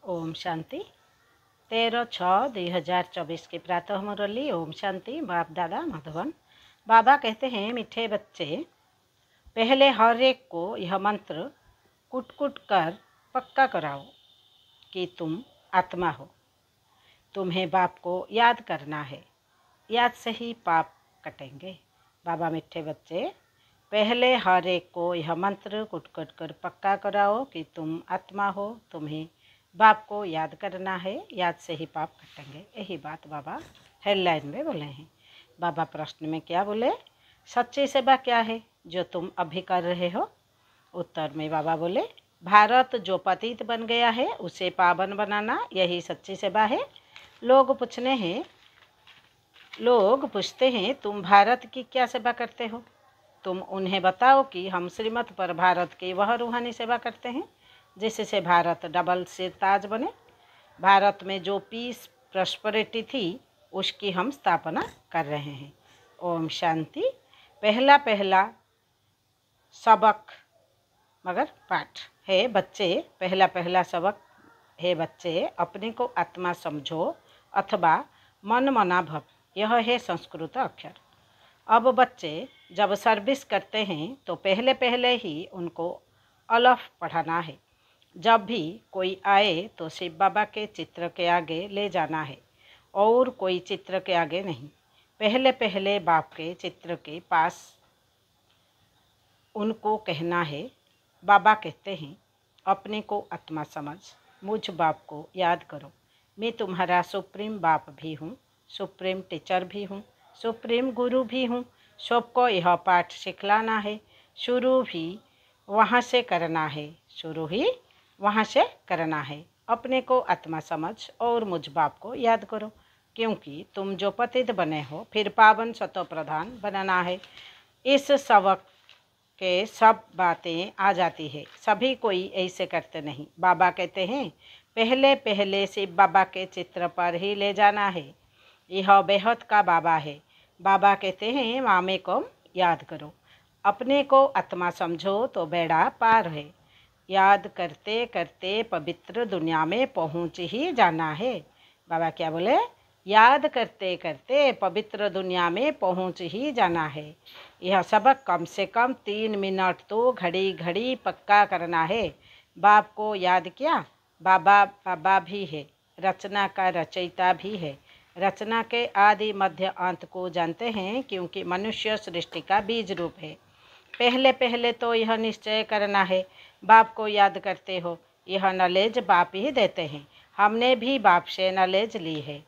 ओम शांति 13/6/2024 के प्रातः मुरली। ओम शांति। बाप दादा मधुबन। बाबा कहते हैं, मीठे बच्चे, पहले हर एक को यह मंत्र कुट कुट कर पक्का कराओ कि तुम आत्मा हो। तुम्हें बाप को याद करना है, याद से ही पाप कटेंगे। बाबा मीठे बच्चे, पहले हर एक को यह मंत्र कुट कुट कर पक्का कराओ कि तुम आत्मा हो। तुम्हें बाप को याद करना है, याद से ही पाप कटेंगे। यही बात बाबा हेडलाइन में बोले हैं। बाबा प्रश्न में क्या बोले? सच्ची सेवा क्या है जो तुम अभी कर रहे हो? उत्तर में बाबा बोले, भारत जो पतित बन गया है उसे पावन बनाना, यही सच्ची सेवा है। लोग पूछते हैं तुम भारत की क्या सेवा करते हो? तुम उन्हें बताओ कि हम श्रीमत पर भारत की वह रूहानी सेवा करते हैं जिससे भारत डबल सिर ताज बने। भारत में जो पीस प्रॉस्पेरिटी थी उसकी हम स्थापना कर रहे हैं। ओम शांति। पहला सबक मगर पाठ है बच्चे, पहला सबक है बच्चे, अपने को आत्मा समझो अथवा मन मना भव, यह है संस्कृत अक्षर। अब बच्चे जब सर्विस करते हैं तो पहले ही उनको अलफ पढ़ाना है। जब भी कोई आए तो शिव बाबा के चित्र के आगे ले जाना है और कोई चित्र के आगे नहीं। पहले बाप के चित्र के पास उनको कहना है। बाबा कहते हैं, अपने को आत्मा समझ, मुझ बाप को याद करो। मैं तुम्हारा सुप्रीम बाप भी हूँ, सुप्रीम टीचर भी हूँ, सुप्रीम गुरु भी हूँ। सबको यह पाठ सिखलाना है। शुरू ही वहाँ से करना है। अपने को आत्मा समझ और मुझ बाप को याद करो, क्योंकि तुम जो पतित बने हो फिर पावन सतो प्रधान बनाना है। इस सबक के सब बातें आ जाती है, सभी कोई ऐसे करते नहीं। बाबा कहते हैं, पहले शिव बाबा के चित्र पर ही ले जाना है। यह बेहद का बाबा है। बाबा कहते हैं, मामे को याद करो। अपने को आत्मा समझो तो बेड़ा पार है। याद करते करते पवित्र दुनिया में पहुंच ही जाना है। बाबा क्या बोले? याद करते करते पवित्र दुनिया में पहुंच ही जाना है। यह सबक कम से कम 3 मिनट तो घड़ी पक्का करना है। बाप को याद किया। बाबा भी है, रचना का रचयिता भी है। रचना के आदि मध्य अंत को जानते हैं, क्योंकि मनुष्य सृष्टि का बीज रूप है। पहले तो यह निश्चय करना है, बाप को याद करते हो। यह नॉलेज बाप ही देते हैं। हमने भी बाप से नॉलेज ली है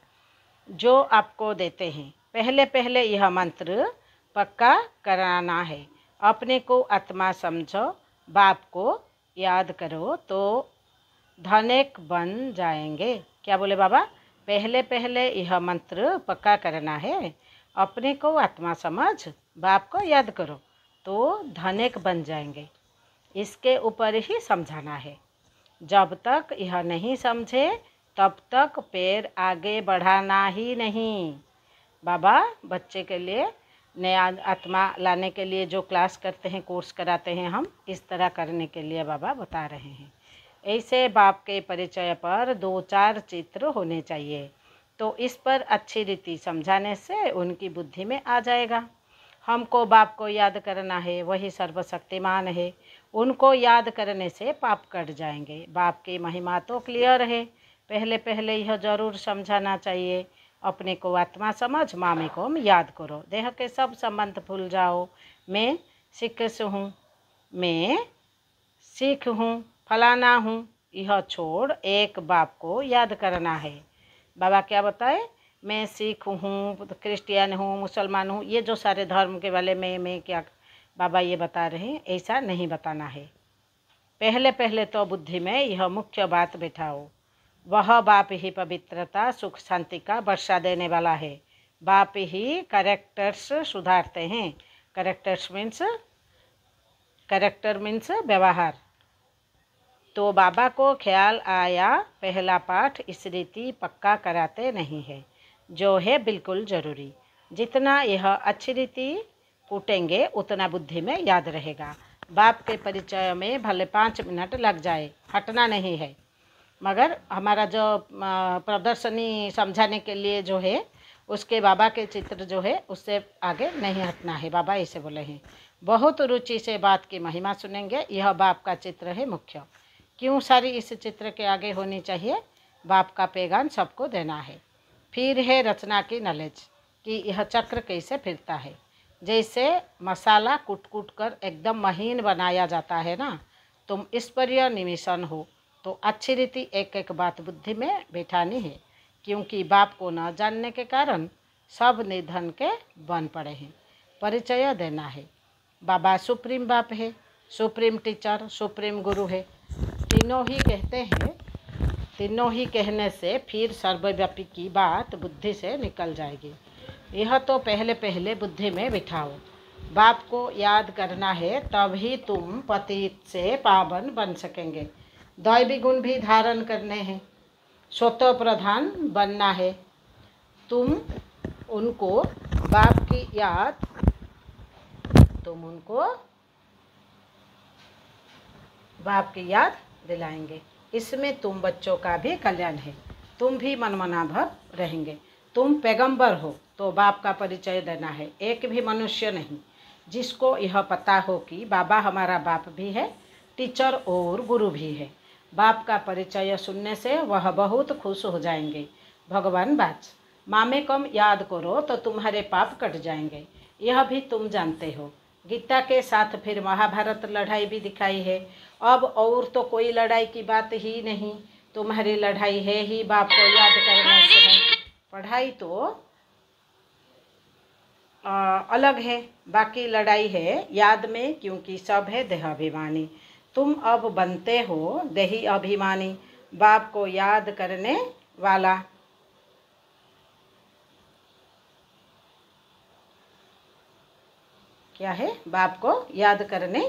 जो आपको देते हैं। पहले यह मंत्र पक्का कराना है। अपने को आत्मा समझो, बाप को याद करो तो धनिक बन जाएंगे। क्या बोले बाबा? पहले यह मंत्र पक्का करना है। अपने को आत्मा समझ, बाप को याद करो तो धनिक बन जाएंगे। इसके ऊपर ही समझाना है। जब तक यह नहीं समझे तब तक पैर आगे बढ़ाना ही नहीं। बाबा बच्चे के लिए नया आत्मा लाने के लिए जो क्लास करते हैं, कोर्स कराते हैं, हम इस तरह करने के लिए बाबा बता रहे हैं। ऐसे बाप के परिचय पर 2-4 चित्र होने चाहिए, तो इस पर अच्छी रीति समझाने से उनकी बुद्धि में आ जाएगा। हमको बाप को याद करना है, वही सर्वशक्तिमान है। उनको याद करने से पाप कट जाएंगे। बाप की महिमा तो क्लियर है। पहले यह जरूर समझाना चाहिए। अपने को आत्मा समझ, मामे को याद करो। देह के सब संबंध भूल जाओ। मैं सिख हूँ, फलाना हूँ, यह छोड़ एक बाप को याद करना है। बाबा क्या बताए? मैं सिख हूँ, क्रिश्चियन हूँ, मुसलमान हूँ, ये जो सारे धर्म के वाले मैं क्या बाबा ये बता रहे हैं, ऐसा नहीं बताना है। पहले तो बुद्धि में यह मुख्य बात बैठाओ। वह बाप ही पवित्रता, सुख, शांति का वर्षा देने वाला है। बाप ही कैरेक्टर्स सुधारते हैं। कैरेक्टर मीन्स व्यवहार। तो बाबा को ख्याल आया, पहला पाठ इस रीति पक्का कराते नहीं है, जो है बिल्कुल ज़रूरी। जितना यह अच्छी रीति कूटेंगे उतना बुद्धि में याद रहेगा। बाप के परिचय में भले 5 मिनट लग जाए, हटना नहीं है। मगर हमारा जो प्रदर्शनी समझाने के लिए जो है उसके बाबा के चित्र जो है उससे आगे नहीं हटना है, बाबा ऐसे बोले हैं। बहुत रुचि से बात की महिमा सुनेंगे, यह बाप का चित्र है मुख्य। क्यों सारी इस चित्र के आगे होनी चाहिए? बाप का पैगाम सबको देना है। फिर है रचना की नॉलेज कि यह चक्र कैसे फिरता है। जैसे मसाला कूट कूट कर एकदम महीन बनाया जाता है ना, तुम इस पर यह निमिषन हो तो अच्छी रीति एक एक बात बुद्धि में बैठानी है, क्योंकि बाप को न जानने के कारण सब निधन के बन पड़े हैं। परिचय देना है। बाबा सुप्रीम बाप है, सुप्रीम टीचर, सुप्रीम गुरु है। तीनों ही कहते हैं, तीनों ही कहने से फिर सर्वव्यापी की बात बुद्धि से निकल जाएगी। यह तो पहले पहले बुद्धि में बिठाओ। बाप को याद करना है, तभी तुम पतित से पावन बन सकेंगे। दैवी गुण भी धारण करने हैं, स्वतः प्रधान बनना है। तुम उनको बाप की याद दिलाएंगे। इसमें तुम बच्चों का भी कल्याण है, तुम भी मनमना भर रहेंगे। तुम पैगंबर हो तो बाप का परिचय देना है। एक भी मनुष्य नहीं जिसको यह पता हो कि बाबा हमारा बाप भी है, टीचर और गुरु भी है। बाप का परिचय सुनने से वह बहुत खुश हो जाएंगे। भगवान बाच मामे कम याद करो तो तुम्हारे पाप कट जाएंगे, यह भी तुम जानते हो। गीता के साथ फिर महाभारत लड़ाई भी दिखाई है। अब और तो कोई लड़ाई की बात ही नहीं, तुम्हारी लड़ाई है ही बाप को याद करने से नहीं। पढ़ाई तो अलग है, बाकी लड़ाई है याद में, क्योंकि सब है देहाभिमानी। तुम अब बनते हो देही अभिमानी, बाप को याद करने वाला। क्या है? बाप को याद करने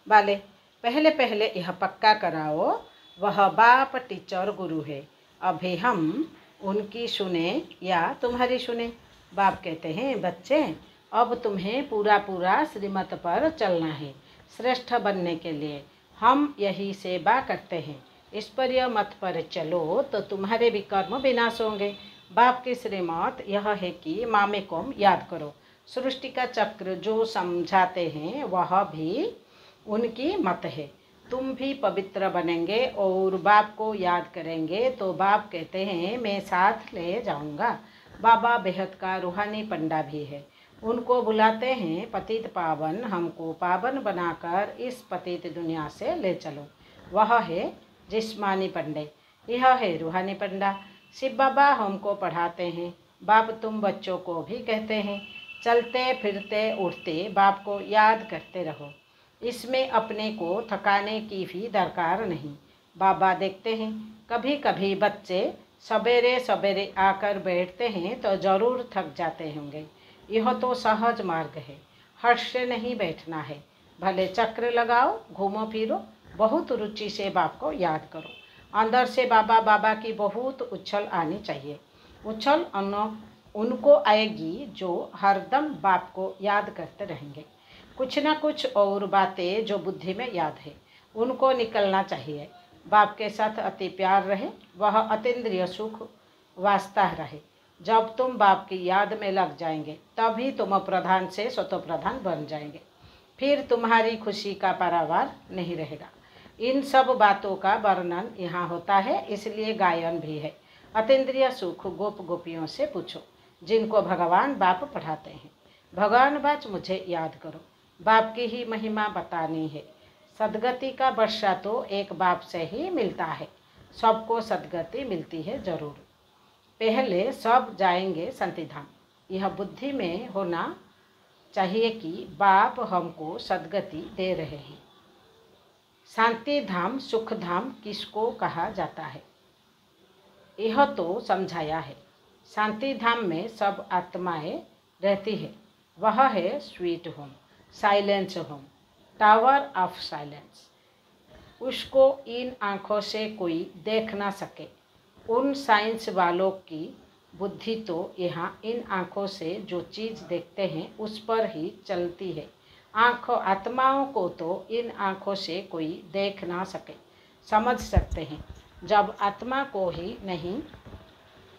वाले। पहले पहले यह पक्का कराओ, वह बाप टीचर गुरु है। अभी हम उनकी सुने या तुम्हारी सुने? बाप कहते हैं, बच्चे अब तुम्हें पूरा पूरा श्रीमत पर चलना है। श्रेष्ठ बनने के लिए हम यही सेवा करते हैं। इस पर यह मत पर चलो तो तुम्हारे भी कर्म विनाश होंगे। बाप की श्रीमत यह है कि मामे को याद करो। सृष्टि का चक्र जो समझाते हैं वह भी उनकी मत है। तुम भी पवित्र बनेंगे और बाप को याद करेंगे तो बाप कहते हैं मैं साथ ले जाऊंगा। बाबा बेहद का रूहानी पंडा भी है, उनको बुलाते हैं पतित पावन, हमको पावन बनाकर इस पतित दुनिया से ले चलो। वह है जिस्मानी पंडे, यह है रूहानी पंडा। शिव बाबा हमको पढ़ाते हैं। बाप तुम बच्चों को भी कहते हैं, चलते फिरते उठते बाप को याद करते रहो। इसमें अपने को थकाने की भी दरकार नहीं। बाबा देखते हैं कभी कभी बच्चे सवेरे सवेरे आकर बैठते हैं तो ज़रूर थक जाते होंगे। यह तो सहज मार्ग है, हर्ष से नहीं बैठना है। भले चक्र लगाओ, घूमो फिरो, बहुत रुचि से बाप को याद करो। अंदर से बाबा बाबा की बहुत उछल आनी चाहिए। उछल उनको आएगी जो हरदम बाप को याद करते रहेंगे। कुछ ना कुछ और बातें जो बुद्धि में याद है उनको निकलना चाहिए। बाप के साथ अति प्यार रहे, वह अतीन्द्रिय सुख वास्ता रहे। जब तुम बाप की याद में लग जाएंगे तभी तुम प्रधान से स्वतः प्रधान बन जाएंगे। फिर तुम्हारी खुशी का पारावार नहीं रहेगा। इन सब बातों का वर्णन यहाँ होता है, इसलिए गायन भी है। अतीन्द्रिय सुख गोप गोपियों से पूछो जिनको भगवान बाप पढ़ाते हैं। भगवान बाच मुझे याद करो, बाप की ही महिमा बतानी है। सदगति का वर्षा तो एक बाप से ही मिलता है, सबको सदगति मिलती है जरूर। पहले सब जाएंगे शांति धाम, यह बुद्धि में होना चाहिए कि बाप हमको सदगति दे रहे हैं। शांति धाम सुख धाम किसको कहा जाता है यह तो समझाया है। शांति धाम में सब आत्माएं रहती है, वह है sweet home, silence home, tower of silence. उसको इन आँखों से कोई देख ना सके। उन साइंस वालों की बुद्धि तो यहाँ इन आँखों से जो चीज़ देखते हैं उस पर ही चलती है। आत्माओं को तो इन आँखों से कोई देख ना सके। समझ सकते हैं जब आत्मा को ही नहीं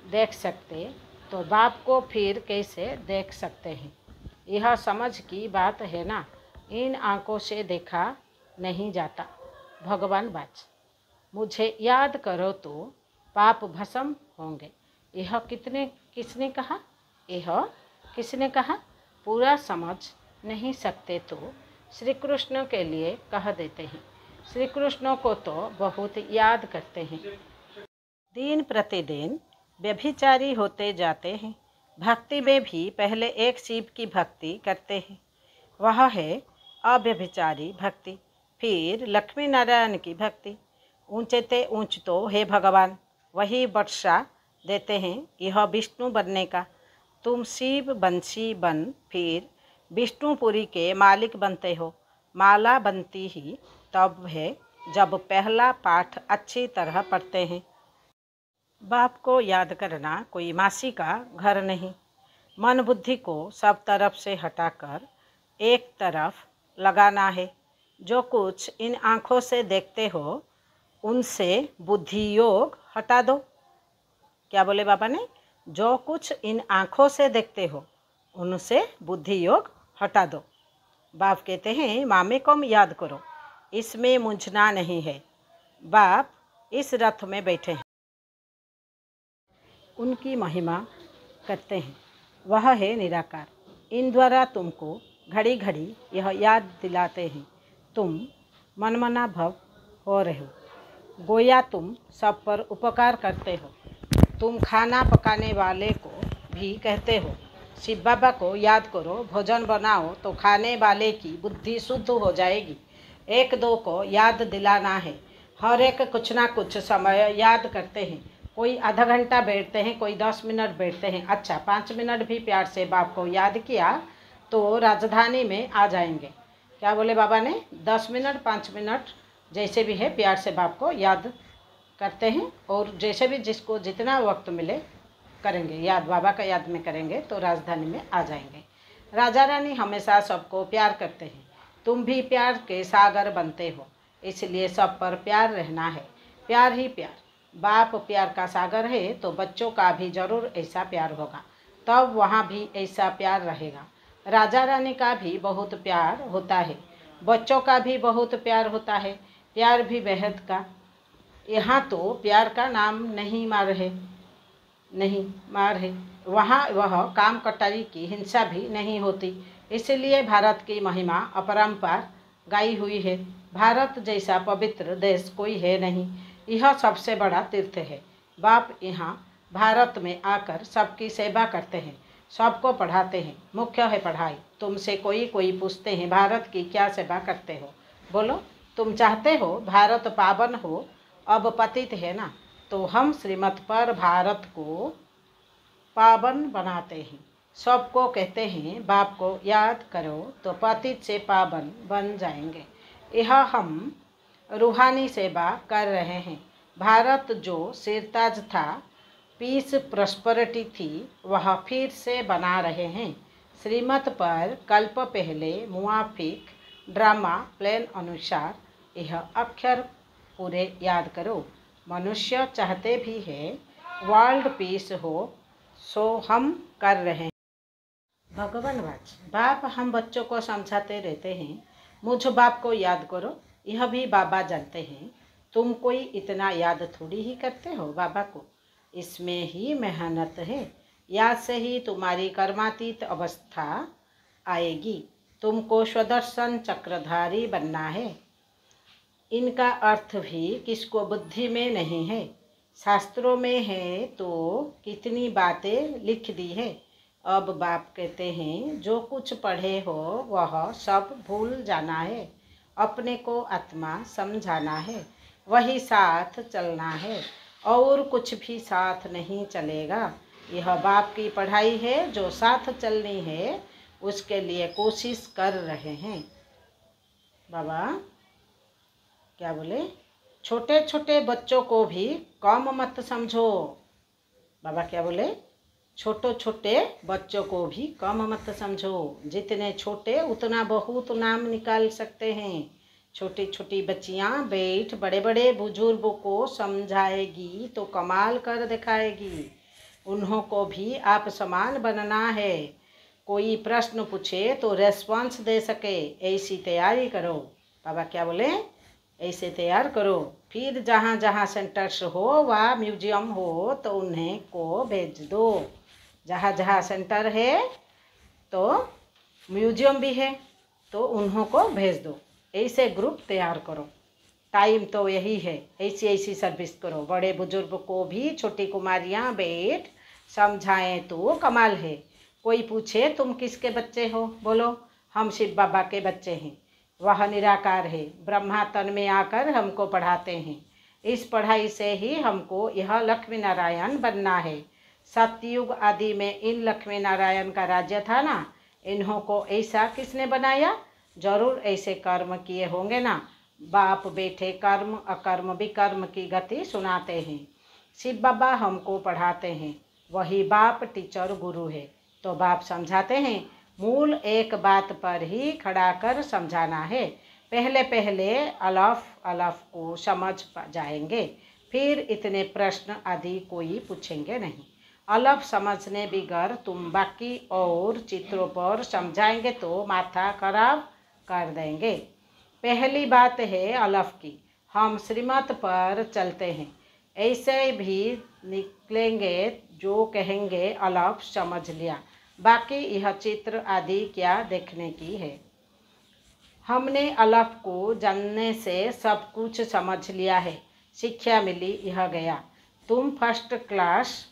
देख सकते तो बाप को फिर कैसे देख सकते हैं? यह समझ की बात है ना। इन आँखों से देखा नहीं जाता। भगवान वाच, मुझे याद करो तो पाप भस्म होंगे। यह किसने कहा? यह किसने कहा? पूरा समझ नहीं सकते तो श्री कृष्ण के लिए कह देते हैं। श्री कृष्ण को तो बहुत याद करते हैं। दिन प्रतिदिन व्यभिचारी होते जाते हैं। भक्ति में भी पहले एक शिव की भक्ति करते हैं, वह है अव्यभिचारी भक्ति। फिर लक्ष्मी नारायण की भक्ति। ऊंचे ते ऊंच तो हे भगवान वही वर्षा देते हैं, यह विष्णु बनने का। तुम शिव बंशी बन फिर विष्णुपुरी के मालिक बनते हो। माला बनती ही तब है जब पहला पाठ अच्छी तरह पढ़ते हैं। बाप को याद करना कोई मासी का घर नहीं। मन बुद्धि को सब तरफ से हटाकर एक तरफ लगाना है। जो कुछ इन आँखों से देखते हो उनसे बुद्धि योग हटा दो। क्या बोले बाबा ने? जो कुछ इन आँखों से देखते हो उनसे बुद्धि योग हटा दो। बाप कहते हैं मामे को याद करो, इसमें मूंझना नहीं है। बाप इस रथ में बैठे हैं, उनकी महिमा करते हैं, वह है निराकार। इन द्वारा तुमको घड़ी घड़ी यह याद दिलाते हैं तुम मनमना भव हो रहे हो। गोया तुम सब पर उपकार करते हो। तुम खाना पकाने वाले को भी कहते हो शिव बाबा को याद करो, भोजन बनाओ तो खाने वाले की बुद्धि शुद्ध हो जाएगी। एक दो को याद दिलाना है। हर एक कुछ ना कुछ समय याद करते हैं। कोई आधा घंटा बैठते हैं, कोई 10 मिनट बैठते हैं। अच्छा 5 मिनट भी प्यार से बाप को याद किया तो राजधानी में आ जाएंगे। क्या बोले बाबा ने? 10 मिनट 5 मिनट जैसे भी है प्यार से बाप को याद करते हैं, और जैसे भी जिसको जितना वक्त मिले करेंगे याद, बाबा का याद में करेंगे तो राजधानी में आ जाएंगे। राजा रानी हमेशा सबको प्यार करते हैं। तुम भी प्यार के सागर बनते हो, इसलिए सब पर प्यार रहना है। प्यार ही प्यार। बाप प्यार का सागर है तो बच्चों का भी जरूर ऐसा प्यार होगा, तब वहाँ भी ऐसा प्यार रहेगा। राजा रानी का भी बहुत प्यार होता है, बच्चों का भी बहुत प्यार होता है। प्यार भी बेहद का। यहाँ तो प्यार का नाम नहीं मार है, वहाँ वह काम कटाई की हिंसा भी नहीं होती। इसलिए भारत की महिमा अपरंपार गाई हुई है। भारत जैसा पवित्र देश कोई है नहीं। यह सबसे बड़ा तीर्थ है। बाप यहाँ भारत में आकर सबकी सेवा करते हैं, सबको पढ़ाते हैं। मुख्य है पढ़ाई। तुमसे कोई पूछते हैं भारत की क्या सेवा करते हो? बोलो, तुम चाहते हो भारत पावन हो, अब पतित है ना, तो हम श्रीमत पर भारत को पावन बनाते हैं। सबको कहते हैं बाप को याद करो तो पतित से पावन बन जाएंगे। यह हम रूहानी सेवा कर रहे हैं। भारत जो सिरताज था, पीस प्रॉस्पेरिटी थी, वह फिर से बना रहे हैं। श्रीमत पर कल्प पहले मुआफिक ड्रामा प्लान अनुसार यह अक्षर पूरे याद करो। मनुष्य चाहते भी है वर्ल्ड पीस हो, सो हम कर रहे हैं। भगवान वाच, बाप हम बच्चों को समझाते रहते हैं मुझ बाप को याद करो। यह भी बाबा जानते हैं तुम कोई इतना याद थोड़ी ही करते हो बाबा को। इसमें ही मेहनत है। याद से ही तुम्हारी कर्मातीत अवस्था आएगी। तुमको स्वदर्शन चक्रधारी बनना है। इनका अर्थ भी किसको बुद्धि में नहीं है, शास्त्रों में है तो कितनी बातें लिख दी है। अब बाप कहते हैं जो कुछ पढ़े हो वह सब भूल जाना है। अपने को आत्मा समझाना है, वही साथ चलना है, और कुछ भी साथ नहीं चलेगा। यह बाप की पढ़ाई है, जो साथ चलनी है उसके लिए कोशिश कर रहे हैं। बाबा क्या बोले? छोटे छोटे बच्चों को भी कम मत समझो। बाबा क्या बोले? छोटे छोटे बच्चों को भी कम मत समझो। जितने छोटे उतना बहुत नाम निकाल सकते हैं। छोटी छोटी बच्चियाँ बैठ बड़े बड़े बुजुर्गों को समझाएगी तो कमाल कर दिखाएगी। उन्हों को भी आप समान बनना है। कोई प्रश्न पूछे तो रेस्पॉन्स दे सके, ऐसी तैयारी करो। बाबा क्या बोले? ऐसे तैयार करो। फिर जहाँ जहाँ सेंटर्स हो व म्यूजियम हो तो उन्हें को भेज दो। जहाँ जहाँ सेंटर है तो म्यूजियम भी है तो उन्हों को भेज दो। ऐसे ग्रुप तैयार करो। टाइम तो यही है, ऐसी ऐसी सर्विस करो। बड़े बुजुर्ग को भी छोटी कुमारियाँ बैठ समझाएं तो कमाल है। कोई पूछे तुम किसके बच्चे हो? बोलो हम शिव बाबा के बच्चे हैं। वह निराकार है, ब्रह्मा तन में आकर हमको पढ़ाते हैं। इस पढ़ाई से ही हमको यह लक्ष्मी नारायण बनना है। सतयुग आदि में इन लक्ष्मी नारायण का राज्य था ना, इन्हों को ऐसा किसने बनाया? जरूर ऐसे कर्म किए होंगे ना। बाप बेटे कर्म अकर्म विकर्म की गति सुनाते हैं। शिव बाबा हमको पढ़ाते हैं, वही बाप टीचर गुरु है। तो बाप समझाते हैं, मूल एक बात पर ही खड़ा कर समझाना है। पहले पहले अलफ अलफ को समझ जाएंगे, फिर इतने प्रश्न आदि कोई पूछेंगे नहीं। अलफ समझने बिगर तुम बाकी और चित्रों पर समझाएंगे तो माथा खराब कर देंगे। पहली बात है अलफ की, हम श्रीमत पर चलते हैं। ऐसे भी निकलेंगे जो कहेंगे अलफ समझ लिया, बाकी यह चित्र आदि क्या देखने की है। हमने अलफ को जानने से सब कुछ समझ लिया है, शिक्षा मिली यह गया। तुम फर्स्ट क्लास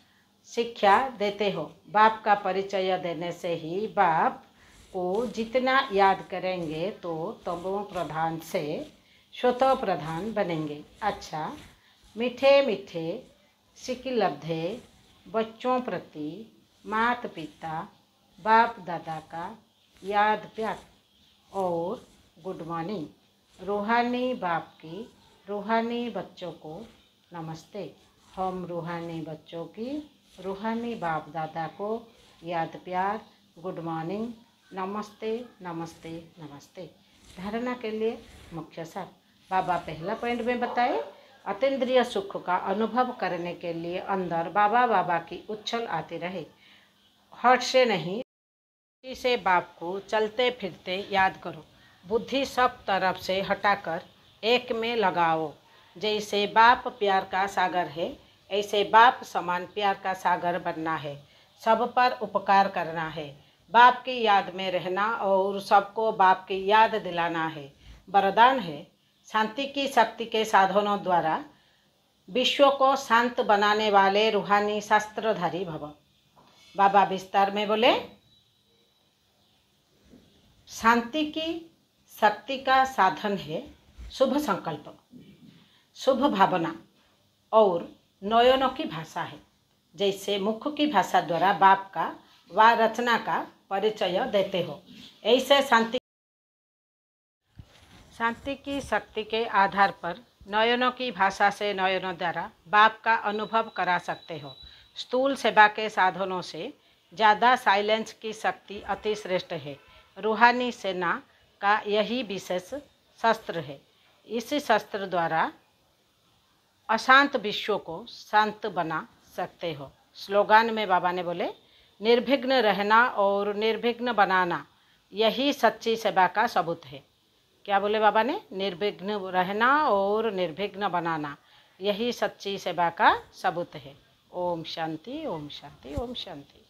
शिक्षा देते हो। बाप का परिचय देने से ही बाप को जितना याद करेंगे तो तमो प्रधान से स्वतः प्रधान बनेंगे। अच्छा, मीठे मीठे सिकिलब्धे बच्चों प्रति माता पिता बाप दादा का याद प्यार और गुड मॉर्निंग। रूहानी बाप की रूहानी बच्चों को नमस्ते। हम रूहानी बच्चों की रूहानी बाप दादा को याद प्यार, गुड मॉर्निंग, नमस्ते नमस्ते नमस्ते। धारणा के लिए मुख्य सार बाबा पहला पॉइंट में बताए, अतीन्द्रिय सुख का अनुभव करने के लिए अंदर बाबा बाबा की उछल आती रहे। हर्ट से नहीं, बुद्धि से बाप को चलते फिरते याद करो। बुद्धि सब तरफ से हटाकर एक में लगाओ। जैसे बाप प्यार का सागर है, ऐसे बाप समान प्यार का सागर बनना है। सब पर उपकार करना है, बाप की याद में रहना और सबको बाप की याद दिलाना है। वरदान है, शांति की शक्ति के साधनों द्वारा विश्व को शांत बनाने वाले रूहानी शास्त्रधारी भव। बाबा विस्तार में बोले, शांति की शक्ति का साधन है शुभ संकल्प, शुभ भावना और नयनों की भाषा है। जैसे मुख की भाषा द्वारा बाप का व रचना का परिचय देते हो, ऐसे शांति की शक्ति के आधार पर नयनों की भाषा से नयनों द्वारा बाप का अनुभव करा सकते हो। स्थूल सेवा के साधनों से ज़्यादा साइलेंस की शक्ति अति श्रेष्ठ है। रूहानी सेना का यही विशेष शस्त्र है। इस शस्त्र द्वारा अशांत विश्व को शांत बना सकते हो। स्लोगान में बाबा ने बोले, निर्विघ्न रहना और निर्विघ्न बनाना यही सच्ची सेवा का सबूत है। क्या बोले बाबा ने? निर्विघ्न रहना और निर्विघ्न बनाना यही सच्ची सेवा का सबूत है। ओम शांति, ओम शांति, ओम शांति।